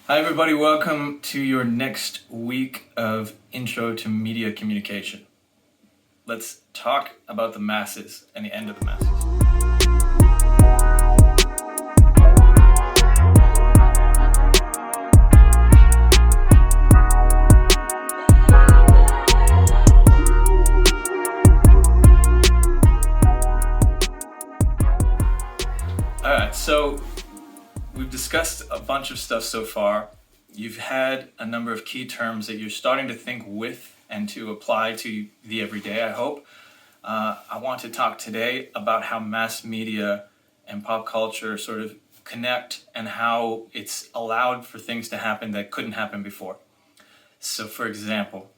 Hi everybody, welcome to your next week of Intro to Media Communication. Let's talk about the masses and the end of the masses. Alright, so we've discussed a bunch of stuff so far. You've had a number of key terms that you're starting to think with and to apply to the everyday, I hope. I want to talk today about how mass media and pop culture sort of connect and how it's allowed for things to happen that couldn't happen before. So for example,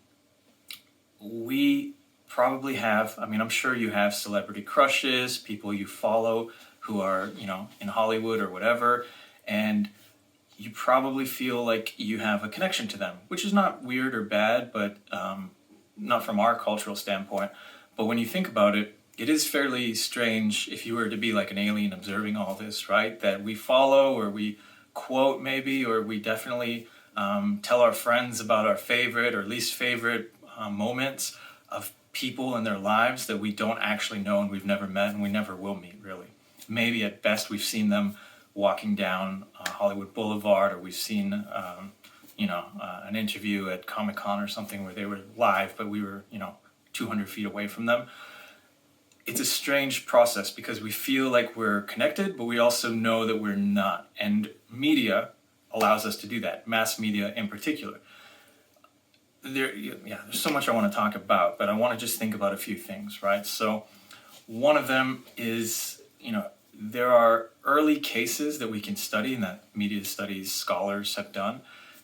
we probably have, I'm sure you have celebrity crushes, people you follow who are, in Hollywood or whatever, and you probably feel like you have a connection to them, which is not weird or bad, but not from our cultural standpoint. But when you think about it, it is fairly strange if you were to be like an alien observing all this, right? That we follow or we quote maybe, or we definitely tell our friends about our favorite or least favorite moments of people in their lives that we don't actually know and we've never met and we never will meet, really. Maybe at best we've seen them walking down Hollywood Boulevard, or we've seen, an interview at Comic-Con or something where they were live, but we were, 200 feet away from them. It's a strange process because we feel like we're connected, but we also know that we're not. And media allows us to do that, mass media in particular. There's so much I want to talk about, but I want to just think about a few things, right? So one of them is, there are early cases that we can study and that media studies scholars have done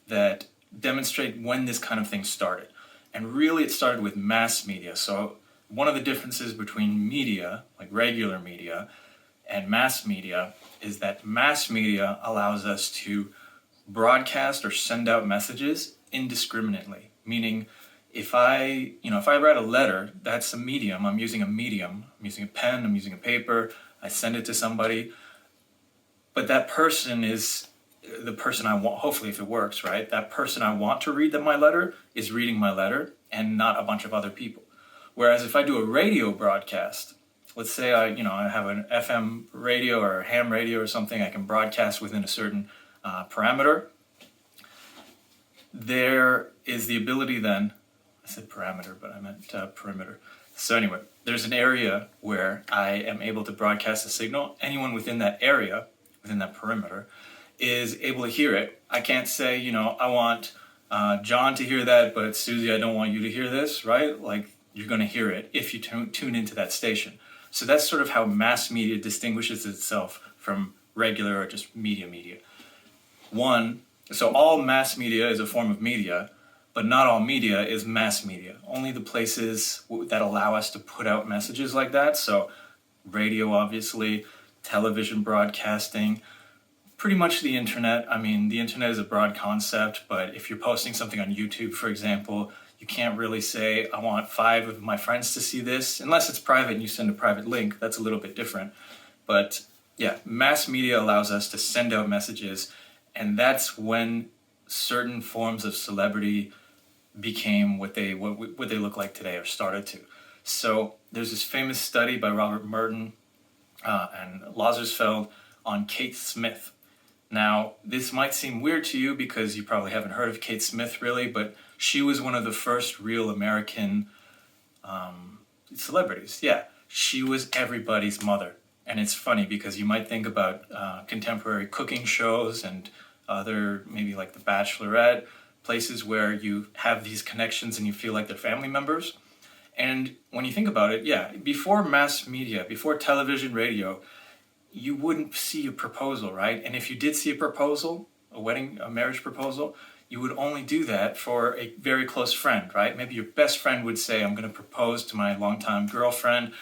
that demonstrate when this kind of thing started. And really it started with mass media. So one of the differences between media, like regular media, and mass media is that mass media allows us to broadcast or send out messages indiscriminately. Meaning if I write a letter, that's a medium. I'm using a medium. I'm using a pen, I'm using a paper. I send it to somebody, but that person is the person I want, hopefully if it works, right? That person I want to read my letter is reading my letter and not a bunch of other people. Whereas if I do a radio broadcast, let's say I have an FM radio or a ham radio or something, I can broadcast within a certain parameter. There is the ability then, I said parameter, but I meant perimeter. So anyway, there's an area where I am able to broadcast a signal. Anyone within that area, within that perimeter, is able to hear it. I can't say, I want John to hear that, but Susie, I don't want you to hear this, right? Like, you're going to hear it if you tune into that station. So that's sort of how mass media distinguishes itself from regular or just media. So all mass media is a form of media, but not all media is mass media. Only the places that allow us to put out messages like that. So radio, obviously, television broadcasting, pretty much the internet. The internet is a broad concept, but if you're posting something on YouTube, for example, you can't really say, I want 5 of my friends to see this, unless it's private and you send a private link. That's a little bit different. But yeah, mass media allows us to send out messages, and that's when certain forms of celebrity became what they look like today, or started to. So there's this famous study by Robert Merton and Lazarsfeld on Kate Smith. Now, this might seem weird to you because you probably haven't heard of Kate Smith really, but she was one of the first real American celebrities. Yeah, she was everybody's mother. And it's funny because you might think about contemporary cooking shows and other, maybe like The Bachelorette, places where you have these connections and you feel like they're family members. And when you think about it, before mass media, before television, radio, you wouldn't see a proposal, right? And if you did see a proposal, a marriage proposal, you would only do that for a very close friend, right? Maybe your best friend would say, I'm going to propose to my longtime girlfriend,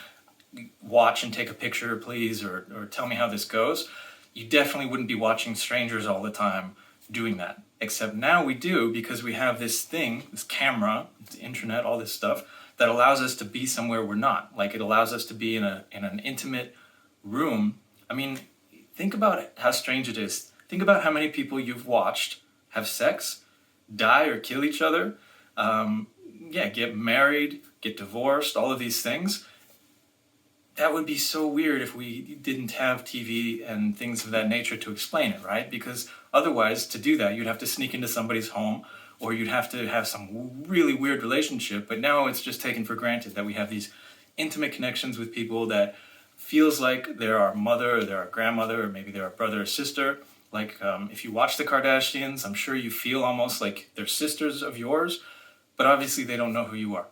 watch and take a picture, please, or tell me how this goes. You definitely wouldn't be watching strangers all the time doing that. Except now we do, because we have this thing, this camera, the internet, all this stuff, that allows us to be somewhere we're not. Like, it allows us to be in an intimate room. Think about how strange it is. Think about how many people you've watched have sex, die or kill each other, get married, get divorced, all of these things. That would be so weird if we didn't have TV and things of that nature to explain it, right? Because otherwise, to do that, you'd have to sneak into somebody's home, or you'd have to have some really weird relationship. But now it's just taken for granted that we have these intimate connections with people that feels like they're our mother, or they're our grandmother, or maybe they're our brother or sister. Like if you watch the Kardashians, I'm sure you feel almost like they're sisters of yours, but obviously they don't know who you are.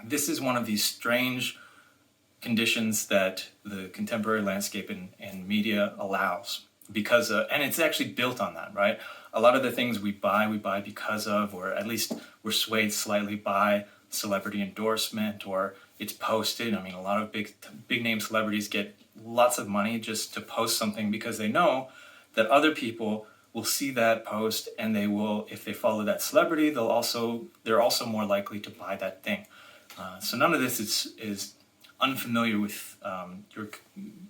This is one of these strange conditions that the contemporary landscape and media allows, because and it's actually built on that, right? A lot of the things we buy because of, or at least we're swayed slightly by celebrity endorsement, or it's posted. I mean, a lot of big name celebrities get lots of money just to post something because they know that other people will see that post, and they will, if they follow that celebrity, they're also more likely to buy that thing. So none of this is unfamiliar with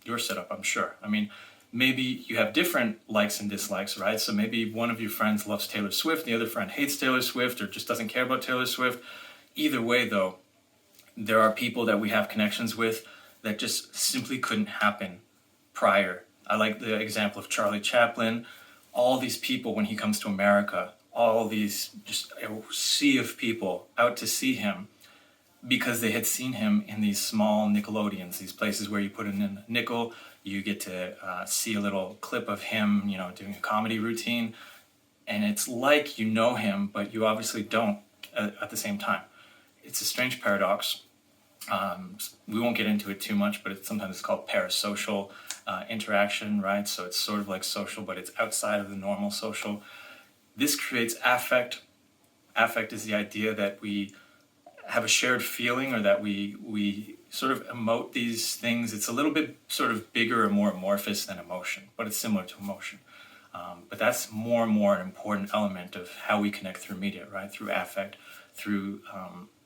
your setup, I'm sure. I mean, maybe you have different likes and dislikes, right? So maybe one of your friends loves Taylor Swift, the other friend hates Taylor Swift, or just doesn't care about Taylor Swift. Either way, though, there are people that we have connections with that just simply couldn't happen prior. I like the example of Charlie Chaplin. All these people, when he comes to America, all these, just a sea of people out to see him, because they had seen him in these small Nickelodeons, these places where you put in a nickel, you get to see a little clip of him, doing a comedy routine, and it's like you know him, but you obviously don't at the same time. It's a strange paradox. We won't get into it too much, but sometimes it's called parasocial interaction, right? So it's sort of like social, but it's outside of the normal social. This creates affect. Affect is the idea that we have a shared feeling, or that we sort of emote these things. It's a little bit sort of bigger or more amorphous than emotion, but it's similar to emotion. But that's more and more an important element of how we connect through media, right? Through affect, through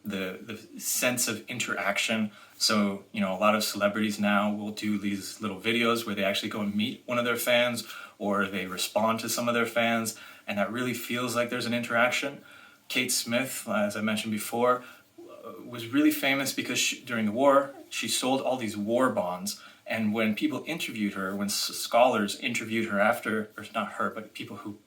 the sense of interaction. So, a lot of celebrities now will do these little videos where they actually go and meet one of their fans, or they respond to some of their fans, and that really feels like there's an interaction. Kate Smith, as I mentioned before, was really famous because during the war, she sold all these war bonds. And when people interviewed her, when scholars interviewed her after, or not her, but people who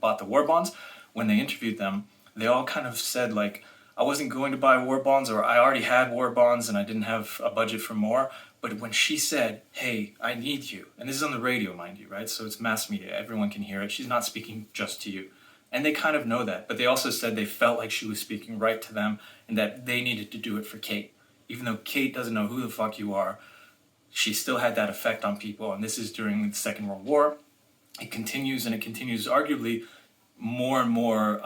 bought the war bonds, when they interviewed them, they all kind of said, like, I wasn't going to buy war bonds, or I already had war bonds and I didn't have a budget for more. But when she said, hey, I need you, and this is on the radio, mind you, right? So it's mass media, everyone can hear it. She's not speaking just to you. And they kind of know that, but they also said they felt like she was speaking right to them, and that they needed to do it for Kate. Even though Kate doesn't know who the fuck you are, she still had that effect on people, and this is during the Second World War. It continues, and it continues arguably more and more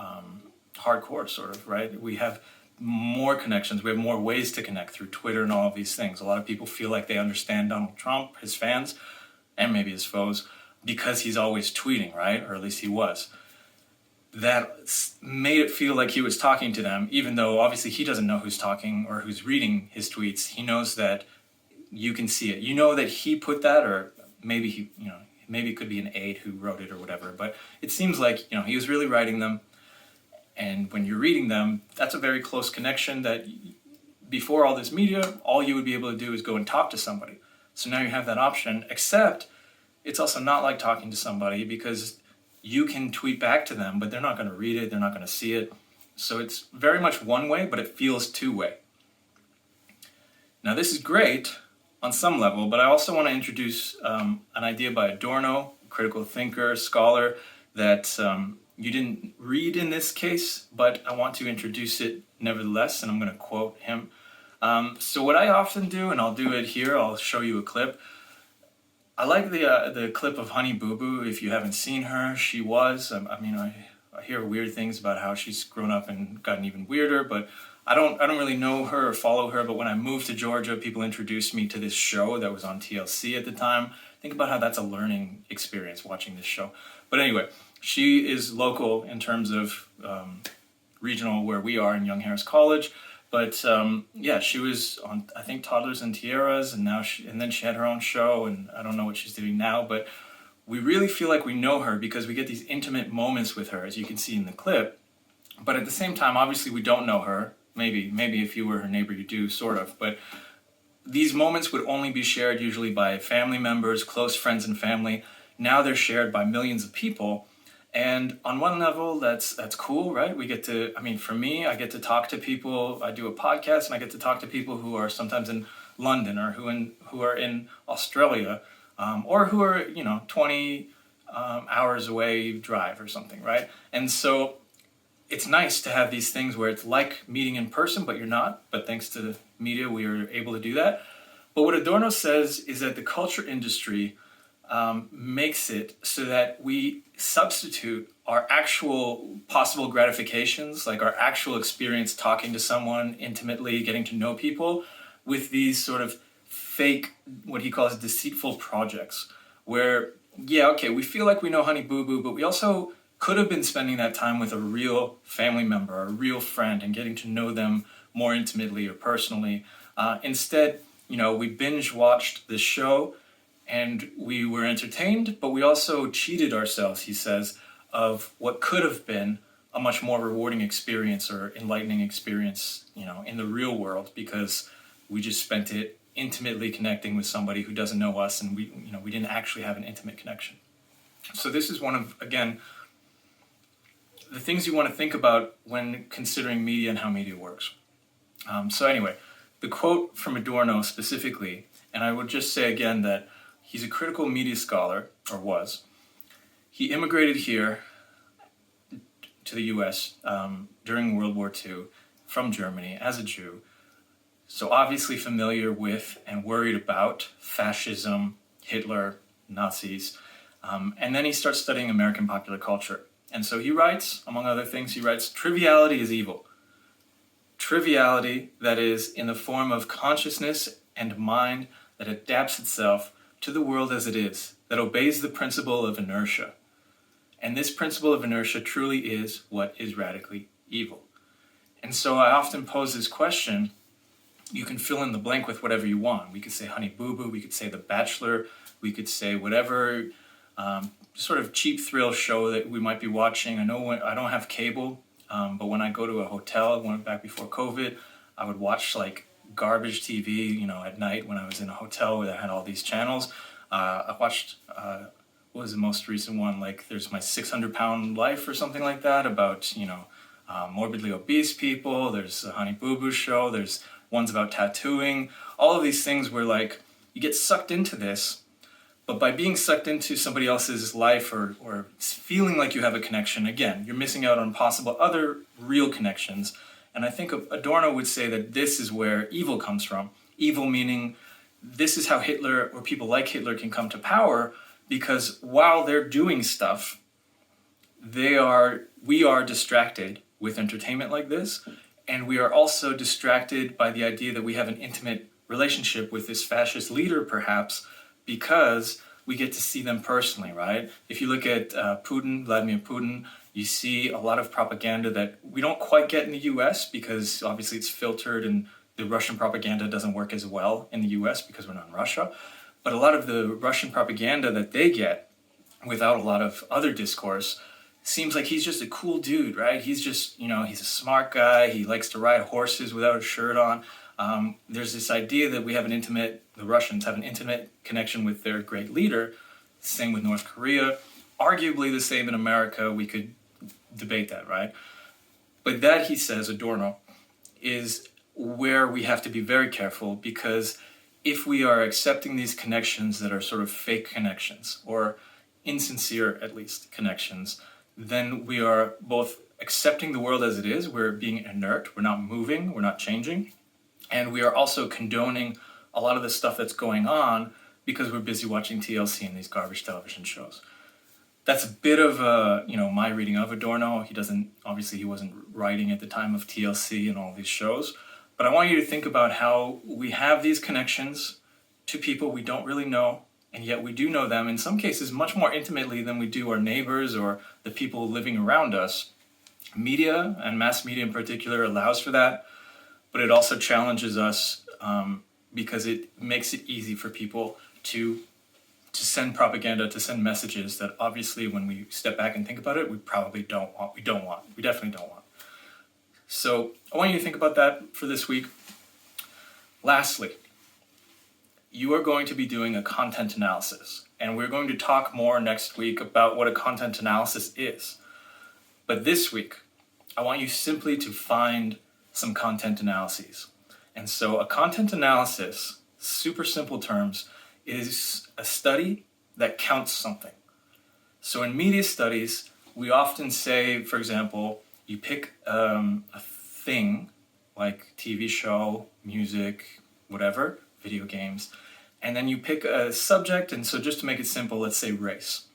hardcore, sort of, right? We have more connections, we have more ways to connect through Twitter and all of these things. A lot of people feel like they understand Donald Trump, his fans, and maybe his foes, because he's always tweeting, right? Or at least he was. That made it feel like he was talking to them, even though obviously he doesn't know who's talking or who's reading his tweets. He knows that you can see it. You know that he put that, or maybe maybe it could be an aide who wrote it or whatever. But it seems like he was really writing them, and when you're reading them, that's a very close connection. That before all this media, all you would be able to do is go and talk to somebody. So now you have that option. Except it's also not like talking to somebody, because you can tweet back to them, but they're not going to read it, they're not going to see it. So it's very much one way, but it feels two-way. Now this is great on some level, but I also want to introduce an idea by Adorno, a critical thinker, scholar, that you didn't read in this case, but I want to introduce it nevertheless, and I'm going to quote him. So what I often do, and I'll do it here, I'll show you a clip. I like the clip of Honey Boo Boo. If you haven't seen her, she was. I hear weird things about how she's grown up and gotten even weirder, but I don't really know her or follow her. But when I moved to Georgia, people introduced me to this show that was on TLC at the time. Think about how that's a learning experience, watching this show. But anyway, she is local in terms of regional, where we are in Young Harris College. But she was on, I think, Toddlers and Tiaras, and then she had her own show, and I don't know what she's doing now. But we really feel like we know her because we get these intimate moments with her, as you can see in the clip. But at the same time, obviously we don't know her. Maybe if you were her neighbor, you do, sort of. But these moments would only be shared usually by family members, close friends and family. Now they're shared by millions of people. And on one level, that's cool, right? We get to, I mean, for me, I get to talk to people. I do a podcast and I get to talk to people who are sometimes in London or who are in Australia, or who are, 20 hours away drive or something, right? And so it's nice to have these things where it's like meeting in person, but you're not. But thanks to the media, we are able to do that. But what Adorno says is that the culture industry makes it so that we substitute our actual possible gratifications, like our actual experience talking to someone intimately, getting to know people, with these sort of fake, what he calls deceitful projects, where, yeah, okay, we feel like we know Honey Boo Boo, but we also could have been spending that time with a real family member, a real friend, and getting to know them more intimately or personally. Instead, we binge watched this show and we were entertained, but we also cheated ourselves, he says, of what could have been a much more rewarding experience or enlightening experience, in the real world, because we just spent it intimately connecting with somebody who doesn't know us, and we didn't actually have an intimate connection. So this is one of, again, the things you want to think about when considering media and how media works. So anyway, the quote from Adorno specifically, and I would just say again that he's a critical media scholar, or was. He immigrated here to the US during World War II from Germany as a Jew, so obviously familiar with and worried about fascism, Hitler, Nazis, and then he starts studying American popular culture. And so he writes, among other things, triviality is evil. Triviality that is in the form of consciousness and mind that adapts itself to the world as it is, that obeys the principle of inertia. And this principle of inertia truly is what is radically evil. And so I often pose this question. You can fill in the blank with whatever you want. We could say Honey Boo Boo, we could say The Bachelor, we could say whatever sort of cheap thrill show that we might be watching. I know I don't have cable, but when I go to a hotel, I went back before COVID, I would watch like garbage TV, at night when I was in a hotel where I had all these channels. I watched, what was the most recent one? Like there's My 600-Pound Life or something like that about, morbidly obese people. There's a Honey Boo Boo show. There's ones about tattooing. All of these things where like you get sucked into this, but by being sucked into somebody else's life or feeling like you have a connection, again, you're missing out on possible other real connections. And I think Adorno would say that this is where evil comes from. Evil meaning this is how Hitler or people like Hitler can come to power, because while they're doing stuff, we are distracted with entertainment like this, and we are also distracted by the idea that we have an intimate relationship with this fascist leader, perhaps, because we get to see them personally, right? If you look at Vladimir Putin, you see a lot of propaganda that we don't quite get in the US because obviously it's filtered and the Russian propaganda doesn't work as well in the US because we're not in Russia. But a lot of the Russian propaganda that they get without a lot of other discourse seems like he's just a cool dude, right? He's just, he's a smart guy. He likes to ride horses without a shirt on. There's this idea that the Russians have an intimate connection with their great leader. Same with North Korea. Arguably the same in America. We could debate that, right? But that, he says, Adorno, is where we have to be very careful, because if we are accepting these connections that are sort of fake connections, or insincere, at least, connections, then we are both accepting the world as it is, we're being inert, we're not moving, we're not changing, and we are also condoning a lot of the stuff that's going on because we're busy watching TLC and these garbage television shows. That's a bit of my reading of Adorno. He wasn't writing at the time of TLC and all these shows, but I want you to think about how we have these connections to people we don't really know, and yet we do know them, in some cases much more intimately than we do our neighbors or the people living around us. Media, and mass media in particular, allows for that, but it also challenges us because it makes it easy for people to send propaganda, to send messages that obviously when we step back and think about it, we probably don't want. We definitely don't want. So I want you to think about that for this week. Lastly, you are going to be doing a content analysis, and we're going to talk more next week about what a content analysis is. But this week, I want you simply to find some content analyses. And so a content analysis, super simple terms, is a study that counts something. So in media studies, we often say, for example, you pick a thing like TV show, music, whatever, video games, and then you pick a subject, and so just to make it simple, let's say race.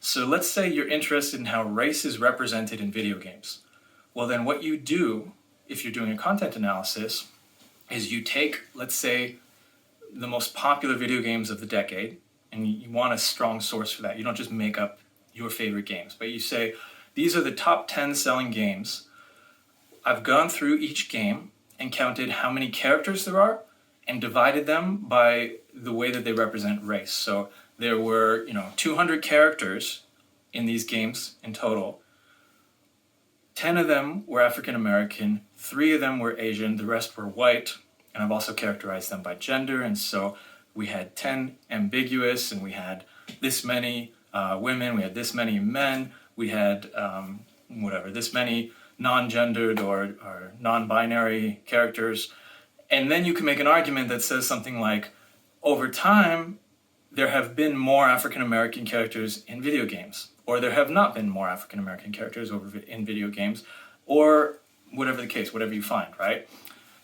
So let's say you're interested in how race is represented in video games. Well, then what you do, if you're doing a content analysis, is you take, let's say, the most popular video games of the decade, and you want a strong source for that. You don't just make up your favorite games, but you say, these are the top 10 selling games. I've gone through each game and counted how many characters there are and divided them by the way that they represent race. So there were, 200 characters in these games in total. 10 of them were African American, 3 of them were Asian, the rest were white, and I've also characterized them by gender. And so we had 10 ambiguous, and we had this many women, we had this many men, we had this many non-gendered or non-binary characters. And then you can make an argument that says something like, over time, there have been more African American characters in video games, or there have not been more African American characters in video games, or whatever the case, whatever you find, right?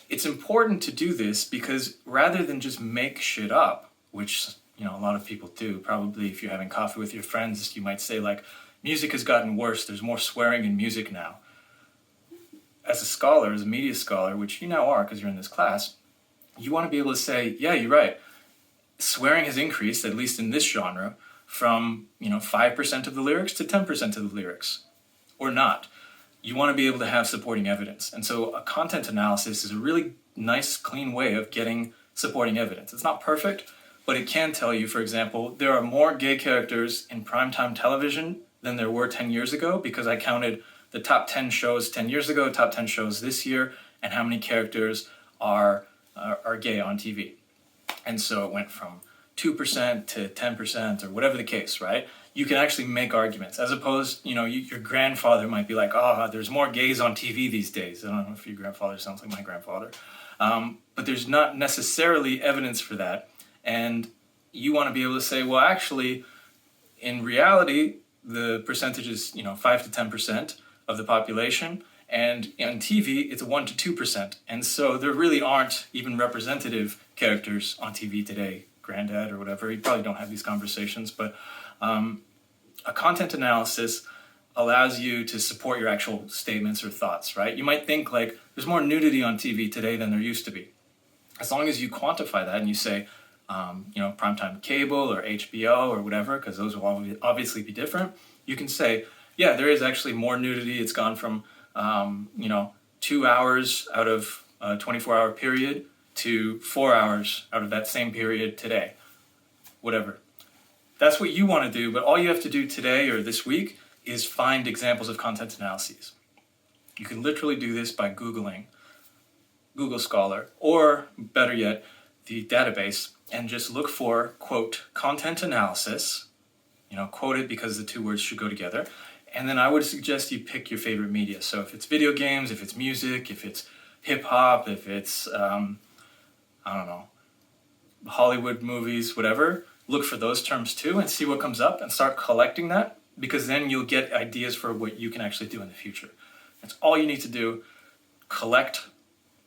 It's important to do this because rather than just make shit up, which a lot of people do, probably if you're having coffee with your friends, you might say like, music has gotten worse, there's more swearing in music now. As a scholar, as a media scholar, which you now are because you're in this class, you want to be able to say, yeah, you're right. Swearing has increased, at least in this genre, from 5% of the lyrics to 10% of the lyrics, or not. You want to be able to have supporting evidence. And so a content analysis is a really nice, clean way of getting supporting evidence. It's not perfect, but it can tell you, for example, there are more gay characters in primetime television than there were 10 years ago, because I counted the top 10 shows 10 years ago, top 10 shows this year, and how many characters are gay on TV. And so it went from 2% to 10% or whatever the case, right? You can actually make arguments, as opposed, your grandfather might be like, there's more gays on TV these days. I don't know if your grandfather sounds like my grandfather. But there's not necessarily evidence for that. And you want to be able to say, well, actually, in reality, the percentage is, 5 to 10% of the population. And on TV, it's 1 to 2%. And so there really aren't even representative characters on TV today, granddad or whatever. You probably don't have these conversations, but a content analysis allows you to support your actual statements or thoughts, right? You might think like, there's more nudity on TV today than there used to be. As long as you quantify that and you say, primetime cable or HBO or whatever, because those will obviously be different, you can say, yeah, there is actually more nudity. It's gone from 2 hours out of a 24-hour period to 4 hours out of that same period today. Whatever. That's what you want to do, but all you have to do today or this week is find examples of content analyses. You can literally do this by Googling Google Scholar, or better yet, the database, and just look for, quote, content analysis, quote it because the two words should go together. And then I would suggest you pick your favorite media. So if it's video games, if it's music, if it's hip hop, if it's, Hollywood movies, whatever, look for those terms too and see what comes up and start collecting that, because then you'll get ideas for what you can actually do in the future. That's all you need to do. Collect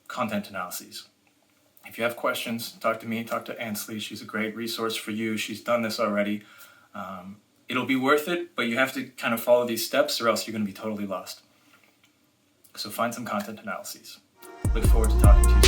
content analyses. If you have questions, talk to me, talk to Ansley. She's a great resource for you. She's done this already. It'll be worth it, but you have to kind of follow these steps or else you're going to be totally lost. So find some content analyses. Look forward to talking to you soon.